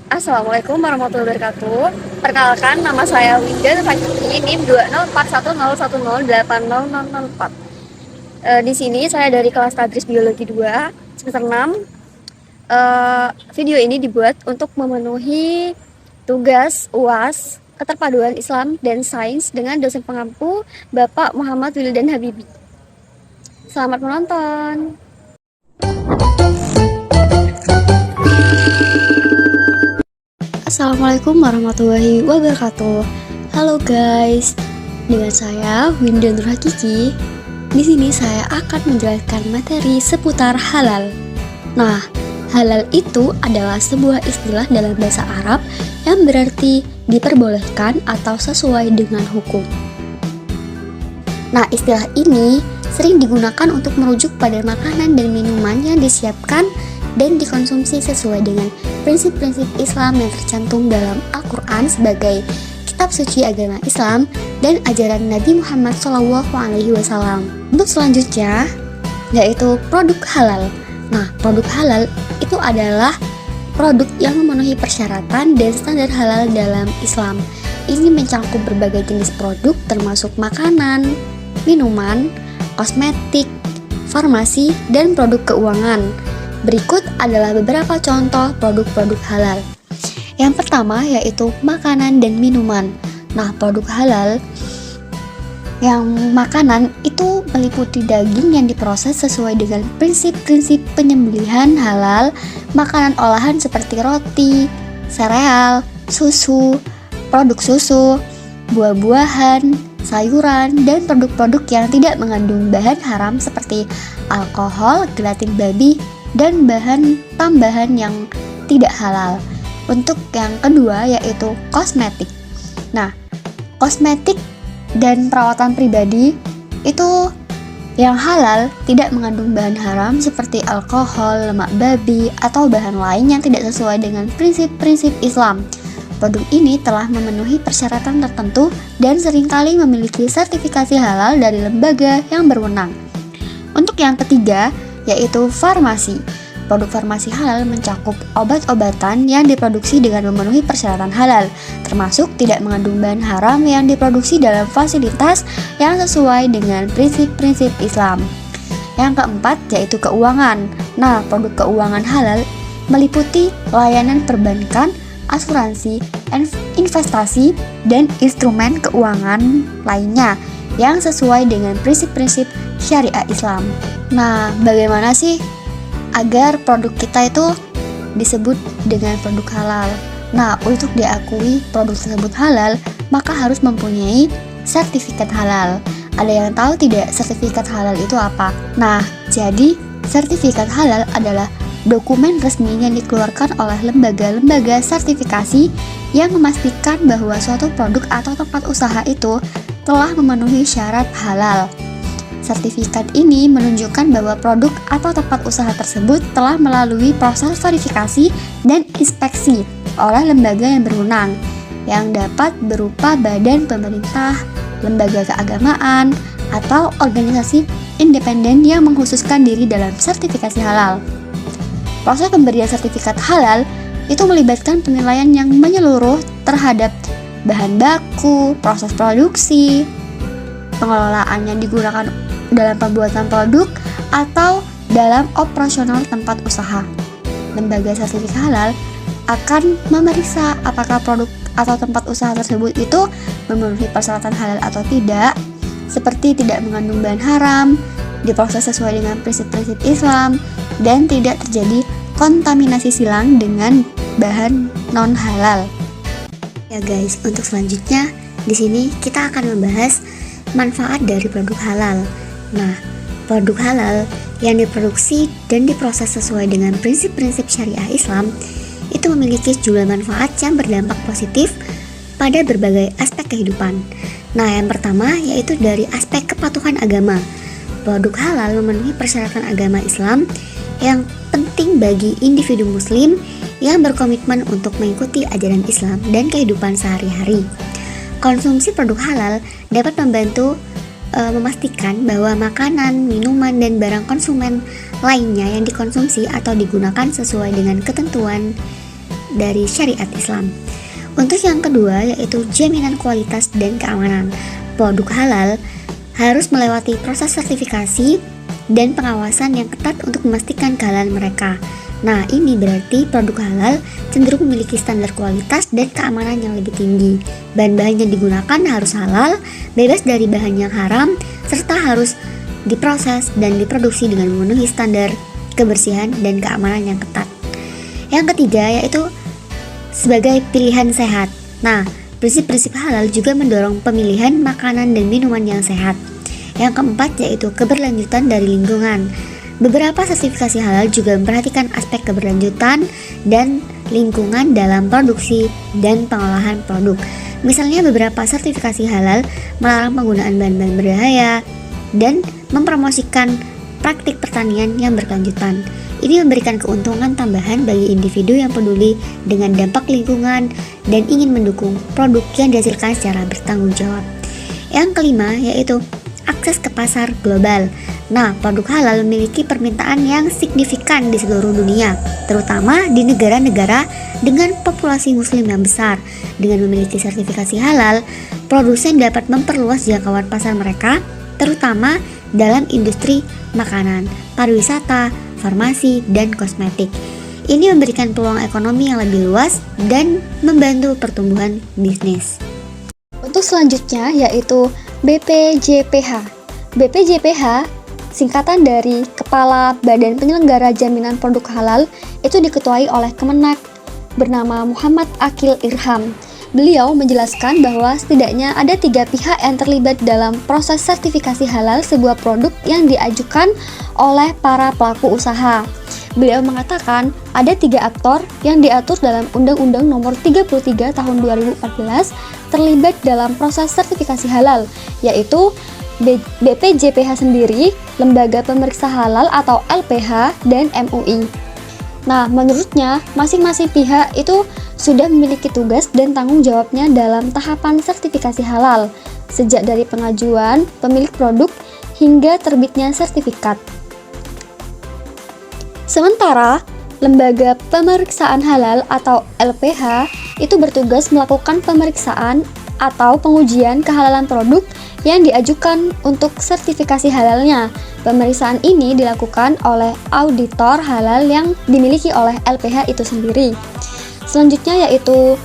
Assalamualaikum warahmatullahi wabarakatuh. Perkenalkan, nama saya Winda Nurhakiki, NIM 20410108004. Di sini saya dari kelas Tadris Biologi 2, semester 6. Video ini dibuat untuk memenuhi tugas UAS Keterpaduan Islam dan Sains dengan dosen pengampu Bapak Muhammad Wildan Habibi. Selamat menonton. Assalamualaikum warahmatullahi wabarakatuh. Halo guys, dengan saya Winda Nurhakiki. Di sini saya akan menjelaskan materi seputar halal. Nah, halal itu adalah sebuah istilah dalam bahasa Arab yang berarti diperbolehkan atau sesuai dengan hukum. Nah, istilah ini sering digunakan untuk merujuk pada makanan dan minuman yang disiapkan dan dikonsumsi sesuai dengan prinsip-prinsip Islam yang tercantum dalam Al-Quran sebagai kitab suci agama Islam dan ajaran Nabi Muhammad SAW. Untuk selanjutnya, yaitu produk halal. Nah, produk halal itu adalah produk yang memenuhi persyaratan dan standar halal dalam Islam. Ini mencakup berbagai jenis produk termasuk makanan, minuman, kosmetik, farmasi, dan produk keuangan. Berikut adalah beberapa contoh produk-produk halal. Yang pertama yaitu makanan dan minuman. Nah, produk halal yang makanan itu meliputi daging yang diproses sesuai dengan prinsip-prinsip penyembelihan halal, makanan olahan seperti roti, sereal, susu, produk susu, buah-buahan, sayuran, dan produk-produk yang tidak mengandung bahan haram seperti alkohol, gelatin babi, dan bahan tambahan yang tidak halal. Untuk yang kedua yaitu kosmetik. Nah, kosmetik dan perawatan pribadi itu yang halal tidak mengandung bahan haram seperti alkohol, lemak babi, atau bahan lain yang tidak sesuai dengan prinsip-prinsip Islam. Produk ini telah memenuhi persyaratan tertentu dan seringkali memiliki sertifikasi halal dari lembaga yang berwenang. Untuk yang ketiga yaitu farmasi. Produk farmasi halal mencakup obat-obatan yang diproduksi dengan memenuhi persyaratan halal, termasuk tidak mengandung bahan haram yang diproduksi dalam fasilitas yang sesuai dengan prinsip-prinsip Islam. Yang keempat yaitu keuangan. Nah, produk keuangan halal meliputi layanan perbankan, asuransi, investasi, dan instrumen keuangan lainnya yang sesuai dengan prinsip-prinsip syariah Islam. Nah, bagaimana sih agar produk kita itu disebut dengan produk halal? Nah, untuk diakui produk tersebut halal, maka harus mempunyai sertifikat halal. Ada yang tahu tidak sertifikat halal itu apa? Nah, jadi sertifikat halal adalah dokumen resmi yang dikeluarkan oleh lembaga-lembaga sertifikasi yang memastikan bahwa suatu produk atau tempat usaha itu telah memenuhi syarat halal. Sertifikat ini menunjukkan bahwa produk atau tempat usaha tersebut telah melalui proses verifikasi dan inspeksi oleh lembaga yang berwenang, yang dapat berupa badan pemerintah, lembaga keagamaan, atau organisasi independen yang mengkhususkan diri dalam sertifikasi halal. Proses pemberian sertifikat halal itu melibatkan penilaian yang menyeluruh terhadap bahan baku, proses produksi, pengelolaan yang digunakan dalam pembuatan produk, atau dalam operasional tempat usaha. Lembaga sertifikat halal akan memeriksa apakah produk atau tempat usaha tersebut itu memenuhi persyaratan halal atau tidak, seperti tidak mengandung bahan haram, diproses sesuai dengan prinsip-prinsip Islam, dan tidak terjadi kontaminasi silang dengan bahan non-halal. Ya guys, untuk selanjutnya di sini kita akan membahas manfaat dari produk halal. Nah, produk halal yang diproduksi dan diproses sesuai dengan prinsip-prinsip syariah Islam itu memiliki sejumlah manfaat yang berdampak positif pada berbagai aspek kehidupan. Nah, yang pertama yaitu dari aspek kepatuhan agama. Produk halal memenuhi persyaratan agama Islam yang penting bagi individu muslim yang berkomitmen untuk mengikuti ajaran Islam dan kehidupan sehari-hari. Konsumsi produk halal dapat membantu memastikan bahwa makanan, minuman, dan barang konsumen lainnya yang dikonsumsi atau digunakan sesuai dengan ketentuan dari syariat Islam. Untuk yang kedua yaitu jaminan kualitas dan keamanan. Produk halal harus melewati proses sertifikasi dan pengawasan yang ketat untuk memastikan kehalalan mereka. Nah, ini berarti produk halal cenderung memiliki standar kualitas dan keamanan yang lebih tinggi. Bahan-bahan yang digunakan harus halal, bebas dari bahan yang haram, serta harus diproses dan diproduksi dengan memenuhi standar kebersihan dan keamanan yang ketat. Yang ketiga yaitu sebagai pilihan sehat. Nah, prinsip-prinsip halal juga mendorong pemilihan makanan dan minuman yang sehat. Yang keempat yaitu keberlanjutan dari lingkungan. Beberapa sertifikasi halal juga memperhatikan aspek keberlanjutan dan lingkungan dalam produksi dan pengolahan produk. Misalnya beberapa sertifikasi halal melarang penggunaan bahan-bahan berbahaya dan mempromosikan praktik pertanian yang berkelanjutan. Ini memberikan keuntungan tambahan bagi individu yang peduli dengan dampak lingkungan dan ingin mendukung produk yang dihasilkan secara bertanggung jawab. Yang kelima yaitu akses ke pasar global. Nah, produk halal memiliki permintaan yang signifikan di seluruh dunia, terutama di negara-negara dengan populasi muslim yang besar. Dengan memiliki sertifikasi halal, produsen dapat memperluas jangkauan pasar mereka, terutama dalam industri makanan, pariwisata, farmasi, dan kosmetik. Ini memberikan peluang ekonomi yang lebih luas dan membantu pertumbuhan bisnis. Untuk selanjutnya yaitu BPJPH. BPJPH singkatan dari Kepala Badan Penyelenggara Jaminan Produk Halal, itu diketuai oleh Kemenak bernama Muhammad Akil Irham. Beliau menjelaskan bahwa setidaknya ada 3 pihak yang terlibat dalam proses sertifikasi halal sebuah produk yang diajukan oleh para pelaku usaha. Beliau mengatakan ada 3 aktor yang diatur dalam Undang-Undang Nomor 33 Tahun 2014 terlibat dalam proses sertifikasi halal, yaitu BPJPH sendiri, Lembaga Pemeriksa Halal atau LPH, dan MUI. Nah, menurutnya masing-masing pihak itu sudah memiliki tugas dan tanggung jawabnya dalam tahapan sertifikasi halal, sejak dari pengajuan pemilik produk hingga terbitnya sertifikat. Sementara, Lembaga Pemeriksaan Halal atau LPH itu bertugas melakukan pemeriksaan atau pengujian kehalalan produk yang diajukan untuk sertifikasi halalnya. Pemeriksaan ini dilakukan oleh auditor halal yang dimiliki oleh LPH itu sendiri. Selanjutnya yaitu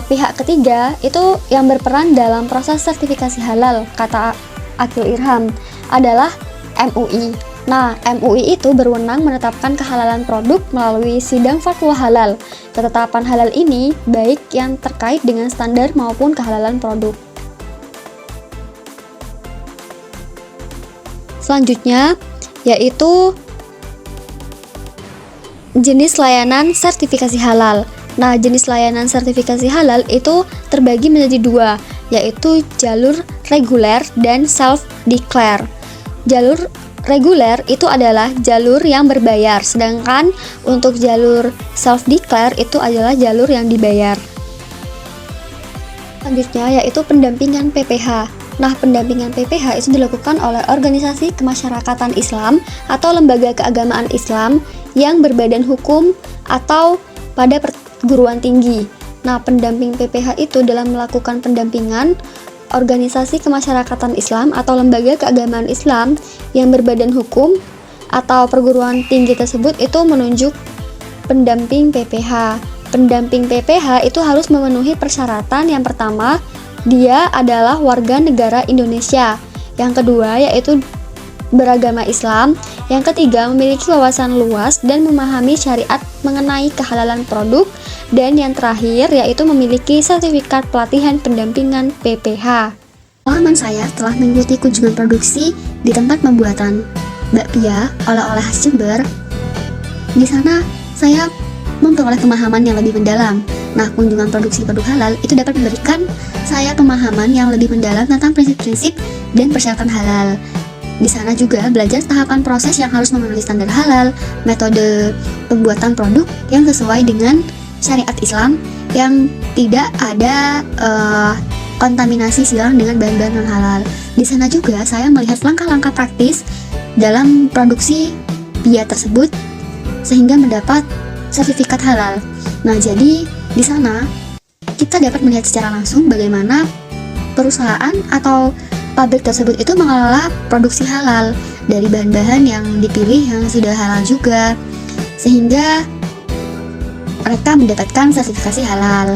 pihak ketiga itu yang berperan dalam proses sertifikasi halal, kata Akil Irham, adalah MUI. Nah, MUI itu berwenang menetapkan kehalalan produk melalui sidang fatwa halal. Ketetapan halal ini baik yang terkait dengan standar maupun kehalalan produk. Selanjutnya yaitu jenis layanan sertifikasi halal. Nah, jenis layanan sertifikasi halal itu terbagi menjadi 2, yaitu jalur reguler dan self-declare. Jalur reguler itu adalah jalur yang berbayar, sedangkan untuk jalur self-declare itu adalah jalur yang dibayar. Selanjutnya yaitu pendampingan PPH. Nah, pendampingan PPH itu dilakukan oleh organisasi kemasyarakatan Islam atau lembaga keagamaan Islam yang berbadan hukum atau pada perguruan tinggi. Nah, pendamping PPH itu dalam melakukan pendampingan organisasi kemasyarakatan Islam atau lembaga keagamaan Islam yang berbadan hukum atau perguruan tinggi tersebut itu menunjuk pendamping PPH. Pendamping PPH itu harus memenuhi persyaratan. Yang pertama, dia adalah warga negara Indonesia. Yang kedua yaitu beragama Islam. Yang ketiga, memiliki wawasan luas dan memahami syariat mengenai kehalalan produk. Dan yang terakhir yaitu memiliki sertifikat pelatihan pendampingan PPH. Pengalaman saya setelah mengikuti kunjungan produksi di tempat pembuatan bakpia oleh-oleh khas Jember, di sana saya memperoleh pemahaman yang lebih mendalam. Nah, kunjungan produksi produk halal itu dapat memberikan saya pemahaman yang lebih mendalam tentang prinsip-prinsip dan persyaratan halal. Di sana juga belajar tahapan proses yang harus memenuhi standar halal, metode pembuatan produk yang sesuai dengan syariat Islam, yang tidak ada kontaminasi silang dengan bahan-bahan non halal. Di sana juga saya melihat langkah-langkah praktis dalam produksi bia tersebut sehingga mendapat sertifikat halal. Nah, jadi di sana kita dapat melihat secara langsung bagaimana perusahaan atau pabrik tersebut itu mengelola produksi halal dari bahan-bahan yang dipilih yang sudah halal juga, sehingga mereka mendapatkan sertifikasi halal.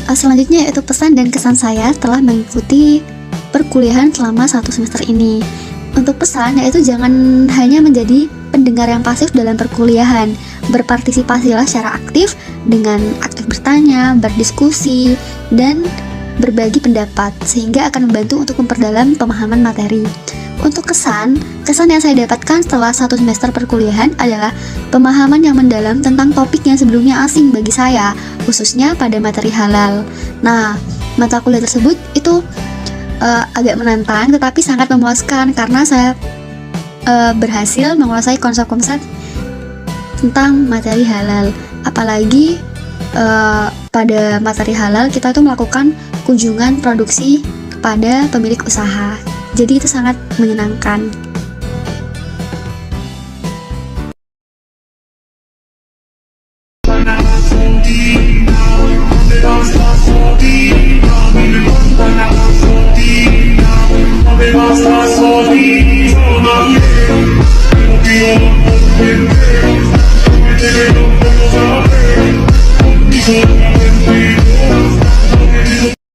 Selanjutnya yaitu pesan dan kesan saya telah mengikuti perkuliahan selama 1 semester ini. Untuk pesan yaitu jangan hanya menjadi pendengar yang pasif dalam perkuliahan, berpartisipasilah secara aktif dengan aktif bertanya, berdiskusi, dan berbagi pendapat, sehingga akan membantu untuk memperdalam pemahaman materi. Untuk kesan yang saya dapatkan setelah 1 semester perkuliahan adalah pemahaman yang mendalam tentang topik yang sebelumnya asing bagi saya, khususnya pada materi halal. Nah, mata kuliah tersebut itu agak menantang tetapi sangat memuaskan karena saya berhasil menguasai konsep-konsep tentang materi halal. Apalagi pada materi halal kita tuh melakukan kunjungan produksi kepada pemilik usaha. Jadi itu sangat menyenangkan.